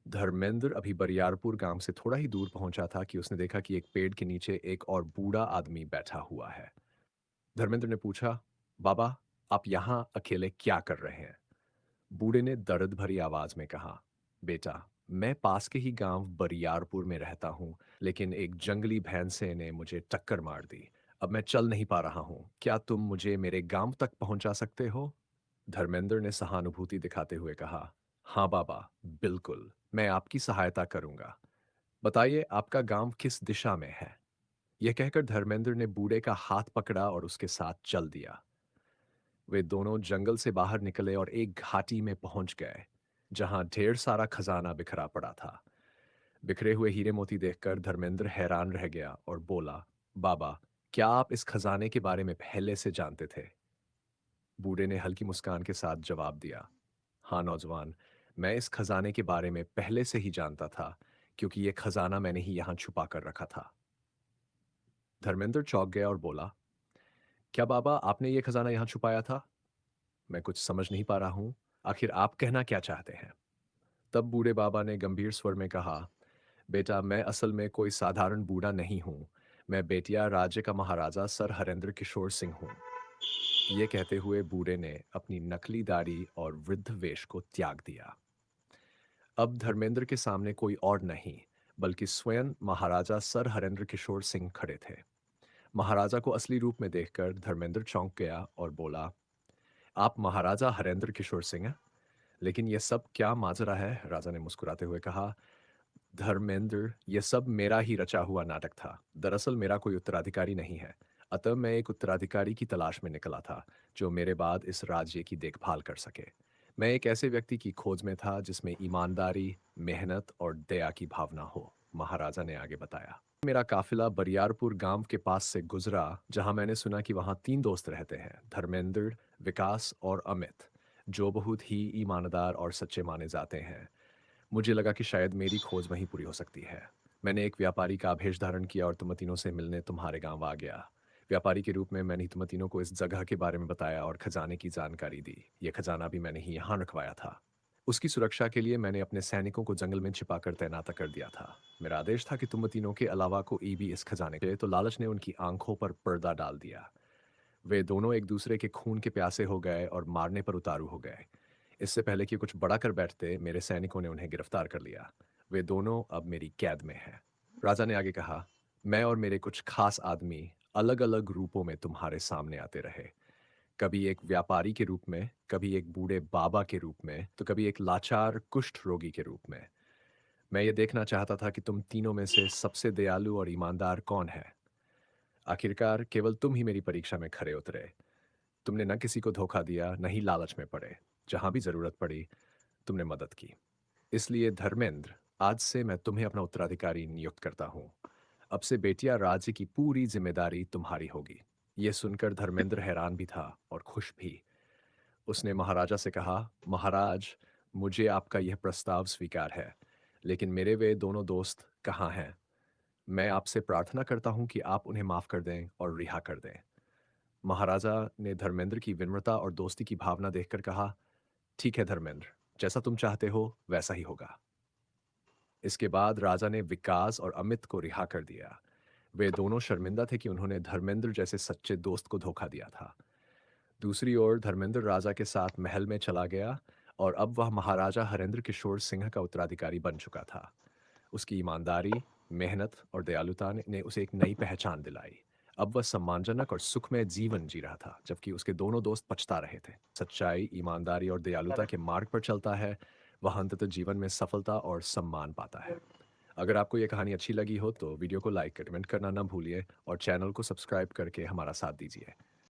धर्मेंद्र अभी बरियारपुर गांव से थोड़ा ही दूर पहुंचा था कि उसने देखा कि एक पेड़ के नीचे एक और बूढ़ा आदमी बैठा हुआ है। धर्मेंद्र ने पूछा, बाबा, आप यहाँ अकेले क्या कर रहे हैं? बूढ़े ने दर्द भरी आवाज में कहा, बेटा, मैं पास के ही गांव बरियारपुर में रहता हूँ, लेकिन एक जंगली भैंसे ने मुझे टक्कर मार दी। अब मैं चल नहीं पा रहा हूँ। क्या तुम मुझे मेरे गांव तक पहुंचा सकते हो? धर्मेंद्र ने सहानुभूति दिखाते हुए कहा, हाँ बाबा, बिल्कुल, मैं आपकी सहायता करूंगा। बताइए, आपका गांव किस दिशा में है? यह कहकर धर्मेंद्र ने बूढ़े का हाथ पकड़ा और उसके साथ चल दिया। वे दोनों जंगल से बाहर निकले और एक घाटी में पहुंच गए, जहां ढेर सारा खजाना बिखरा पड़ा था। बिखरे हुए हीरे मोती देखकर धर्मेंद्र हैरान रह गया और बोला, बाबा, क्या आप इस खजाने के बारे में पहले से जानते थे? बूढ़े ने हल्की मुस्कान के साथ जवाब दिया, हाँ नौजवान, मैं इस खजाने के बारे में पहले से ही जानता था, क्योंकि यह खजाना मैंने ही यहां छुपा कर रखा था। धर्मेंद्र चौंक गया और बोला, क्या बाबा, आपने ये खजाना यहां छुपाया था? मैं कुछ समझ नहीं पा रहा हूं। आखिर आप कहना क्या चाहते हैं? तब बूढ़े बाबा ने गंभीर स्वर में कहा, बेटा, मैं असल में कोई साधारण बूढ़ा नहीं हूं। मैं बेटिया राज्य का महाराजा सर हरेंद्र किशोर सिंह हूं। ये कहते हुए बूढ़े ने अपनी नकली दाढ़ी और वृद्ध वेश को त्याग दिया। अब धर्मेंद्र के सामने कोई और नहीं, बल्कि स्वयं महाराजा सर हरेंद्र किशोर सिंह खड़े थे। महाराजा को असली रूप में देखकर धर्मेंद्र चौंक गया और बोला, आप महाराजा हरेंद्र किशोर सिंह हैं? लेकिन यह सब क्या माजरा है? राजा ने मुस्कुराते हुए कहा, धर्मेंद्र, यह सब मेरा ही रचा हुआ नाटक था। दरअसल मेरा कोई उत्तराधिकारी नहीं है। अतः मैं एक उत्तराधिकारी की तलाश में निकला था, जो मेरे बाद इस राज्य की देखभाल कर सके। मैं एक ऐसे व्यक्ति की खोज में था जिसमें ईमानदारी, मेहनत और दया की भावना हो, महाराजा ने आगे बताया। मेरा काफिला बरियारपुर गांव के पास से गुजरा, जहां मैंने सुना कि वहां तीन दोस्त रहते हैं, धर्मेंद्र, विकास और अमित, जो बहुत ही ईमानदार और सच्चे माने जाते हैं। मुझे लगा कि शायद मेरी खोज वहीं पूरी हो सकती है। मैंने एक व्यापारी का आवेश धारण किया और तुम तीनों से मिलने तुम्हारे गांव आ गया। व्यापारी के रूप में मैंने तुम तीनों को इस जगह के बारे में बताया और खजाने की जानकारी दी। यह खजाना भी मैंने ही यहाँ रखवाया था। उसकी सुरक्षा के लिए मैंने अपने सैनिकों को जंगल में छिपाकर तैनात कर दिया था। मेरा आदेश था कि तुम तीनों के अलावा कोई भी इस खजाने के, तो लालच ने उनकी आंखों पर पर्दा डाल दिया। वे दोनों एक दूसरे के खून के प्यासे हो गए और मारने पर उतारू हो गए। इससे पहले कि कुछ बड़ा कर बैठते, मेरे सैनिकों ने उन्हें गिरफ्तार कर लिया। वे दोनों अब मेरी कैद में हैं। राजा ने आगे कहा, मैं और मेरे कुछ खास आदमी अलग अलग रूपों में तुम्हारे सामने आते रहे। कभी एक व्यापारी के रूप में, कभी एक बूढ़े बाबा के रूप में, तो कभी एक लाचार कुष्ठ रोगी के रूप में। मैं ये देखना चाहता था कि तुम तीनों में से सबसे दयालु और ईमानदार कौन है। आखिरकार केवल तुम ही मेरी परीक्षा में खरे उतरे। तुमने न किसी को धोखा दिया, न ही लालच में पड़े। जहां भी जरूरत पड़ी, तुमने मदद की। इसलिए धर्मेंद्र, आज से मैं तुम्हें अपना उत्तराधिकारी नियुक्त करता हूँ। अब से बेटिया राज्य की पूरी जिम्मेदारी तुम्हारी होगी। यह सुनकर धर्मेंद्र हैरान भी था और खुश भी। उसने महाराजा से कहा, महाराज, मुझे आपका यह प्रस्ताव स्वीकार है, लेकिन मेरे वे दोनों दोस्त कहाँ हैं? मैं आपसे प्रार्थना करता हूँ कि आप उन्हें माफ कर दें और रिहा कर दें। महाराजा ने धर्मेंद्र की विनम्रता और दोस्ती की भावना देखकर कहा, ठीक है धर्मेंद्र, जैसा तुम चाहते हो वैसा ही होगा। इसके बाद राजा ने विकास और अमित को रिहा कर दिया। वे दोनों शर्मिंदा थे कि उन्होंने धर्मेंद्र जैसे सच्चे दोस्त को धोखा दिया था। दूसरी ओर धर्मेंद्र राजा के साथ महल में चला गया और अब वह महाराजा हरेंद्र किशोर सिंह का उत्तराधिकारी बन चुका था। उसकी ईमानदारी, मेहनत और दयालुता ने उसे एक नई पहचान दिलाई। अब वह सम्मानजनक और सुखमय जीवन जी रहा था, जबकि उसके दोनों दोस्त पछता रहे थे। सच्चाई, ईमानदारी और दयालुता के मार्ग पर चलता है, वह अंततः जीवन में सफलता और सम्मान पाता है। अगर आपको यह कहानी अच्छी लगी हो तो वीडियो को लाइक, कमेंट करना ना भूलिए और चैनल को सब्सक्राइब करके हमारा साथ दीजिए।